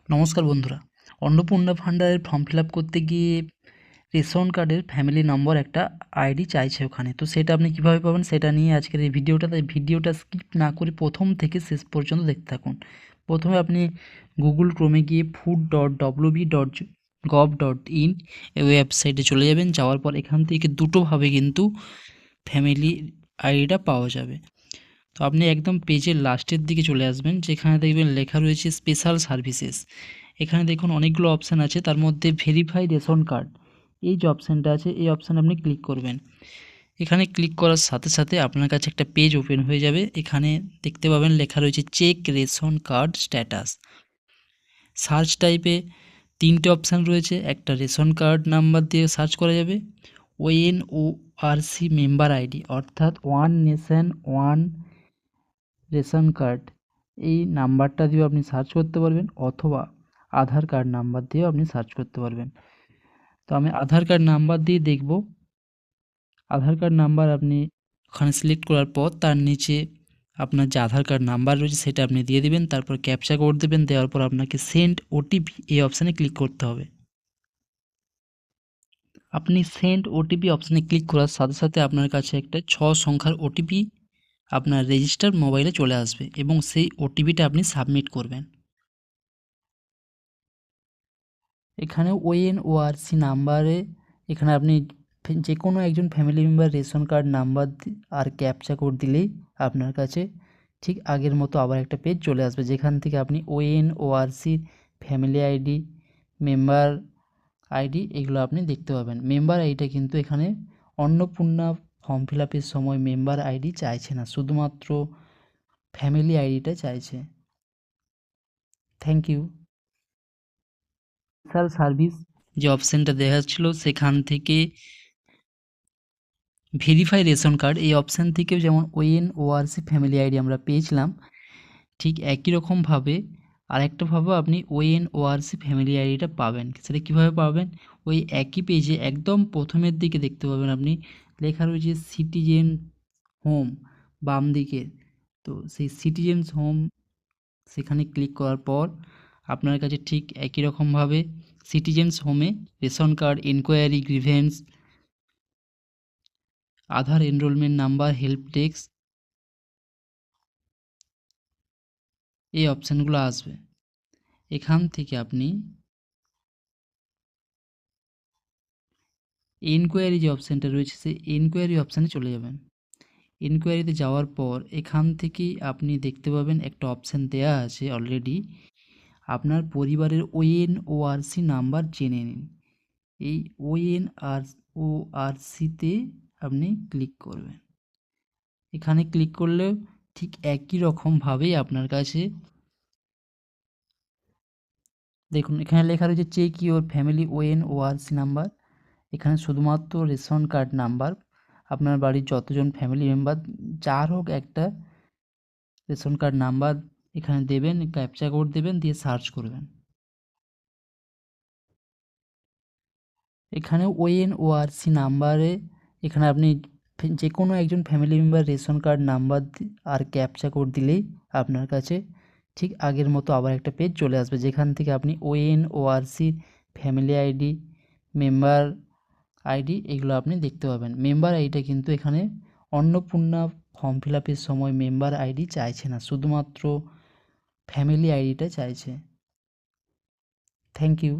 নমস্কার বন্ধুরা, অন্নপূর্ণা ভান্ডারের ফর্ম ফিল আপ করতে গিয়ে রেশন কার্ডের ফ্যামিলি নম্বর একটা আইডি চাইছে ওখানে। তো সেটা আপনি কীভাবে পাবেন সেটা নিয়ে আজকের এই ভিডিওটা। তাই ভিডিওটা স্কিপ না করে প্রথম থেকে শেষ পর্যন্ত দেখতে থাকুন। প্রথমে আপনি গুগল ক্রোমে গিয়ে food.wb.gov.in এই ওয়েবসাইটে চলে যাবেন। যাওয়ার পর এখান থেকে দুটোভাবে কিন্তু ফ্যামিলি আইডিটা পাওয়া যাবে। তো আপনি একদম পেজের লাস্টের দিকে চলে আসবেন, যেখানে দেখবেন লেখা রয়েছে স্পেশাল সার্ভিসেস। এখানে দেখুন অনেকগুলো অপশান আছে, তার মধ্যে ভেরিফাই রেশন কার্ড এই যে অপশানটা আছে, এই অপশানে আপনি ক্লিক করবেন। এখানে ক্লিক করার সাথে সাথে আপনার কাছে একটা পেজ ওপেন হয়ে যাবে। এখানে দেখতে পাবেন লেখা রয়েছে check ration card status. Search টাইপে তিনটে অপশান রয়েছে। একটা রেশন কার্ড নাম্বার দিয়ে সার্চ করা যাবে, ONORC মেম্বার আইডি অর্থাৎ one nation one ration card এই নাম্বারটা দিয়েও আপনি সার্চ করতে পারবেন, অথবা আধার কার্ড নাম্বার দিয়েও আপনি সার্চ করতে পারবেন। তো আমি আধার কার্ড নাম্বার দিয়ে দেখব। আধার কার্ড নাম্বার আপনি ওখানে সিলেক্ট করার পর তার নিচে আপনার যে আধার কার্ড নাম্বার রয়েছে সেটা আপনি দিয়ে দেবেন, তারপর ক্যাপচা কোড দেবেন। দেওয়ার পর আপনাকে সেন্ড ওটিপি এই অপশানে ক্লিক করতে হবে। আপনি সেন্ড ওটিপি অপশানে ক্লিক করার সাথে সাথে আপনার কাছে একটা 6 সংখ্যার ওটিপি আপনার রেজিস্টার মোবাইলে চলে আসবে এবং সেই ওটিপিটা আপনি সাবমিট করবেন। এখানে ONORC নাম্বারে এখানে আপনি যে কোনো একজন family member ration card number আর ক্যাপচা কোড দিলেই আপনার কাছে ঠিক আগের মতো আবার একটা পেজ চলে আসবে, যেখান থেকে আপনি ONORC family ID, member ID এগুলো আপনি দেখতে পাবেন। মেম্বার আইডিটা কিন্তু এখানে অন্নপূর্ণা ফর্ম ফিল আপের সময় মেম্বার আইডি চাইছে না, শুধুমাত্র ফ্যামিলি আইডিটা চাইছে। Thank you. স্পেশাল সার্ভিস যে অপশানটা দেখাচ্ছিল সেখান থেকে ভেরিফাই রেশন কার্ড এই অপশান থেকেও যেমন ONORC ফ্যামিলি আইডি আমরা পেয়েছিলাম, ঠিক একই রকমভাবে আরেকটাভাবে আপনি ONORC ফ্যামিলি আইডিটা পাবেন। সেটা কীভাবে পাবেন? ওই একই পেজে একদম প্রথমের দিকে দেখতে পাবেন আপনি লেখা রয়েছে সিটিজেন হোম বাম দিকে। তো সেই সিটিজেন্স হোম সেখানে ক্লিক করার পর আপনার কাছে ঠিক একই রকমভাবে সিটিজেন্স হোমে রেশন কার্ড এনকোয়ারি, গ্রিভেন্স, আধার এনরোলমেন্ট নাম্বার, হেল্প ডেস্ক এই অপশানগুলো আসবে। এখান থেকে আপনি এনকোয়ারি যে অপশানটা রয়েছে সেই এনকোয়ারি অপশানে চলে যাবেন। এনকোয়ারিতে যাওয়ার পর এখান থেকেই আপনি দেখতে পাবেন একটা অপশান দেয়া আছে অলরেডি, আপনার পরিবারের ONORC নাম্বার জেনে নিন। এই ONORCতে আপনি ক্লিক করবেন। এখানে ক্লিক করলেও ঠিক একই রকমভাবেই আপনার কাছে দেখুন এখানে লেখা রয়েছে check your family ONORC number. এখানে শুধুমাত্র রেশন কার্ড নাম্বার, আপনার বাড়ির যতজন ফ্যামিলি মেম্বার যার হোক একটা রেশন কার্ড নাম্বার এখানে দেবেন, ক্যাপচা কোড দেবেন, দিয়ে সার্চ করবেন। এখানে ONORC নাম্বারে এখানে আপনি যে কোনো একজন family member ration card number আর ক্যাপচা কোড দিলেই আপনার কাছে ঠিক আগের মতো আবার একটা পেজ চলে আসবে, যেখান থেকে আপনি ONORC family ID, member ID এগুলো আপনি দেখতে পাবেন। মেম্বার আইডিটা কিন্তু এখানে অন্নপূর্ণা ফর্ম ফিল আপের সময় মেম্বার আইডি চাইছে না, শুধুমাত্র ফ্যামিলি আইডিটা চাইছে। Thank you.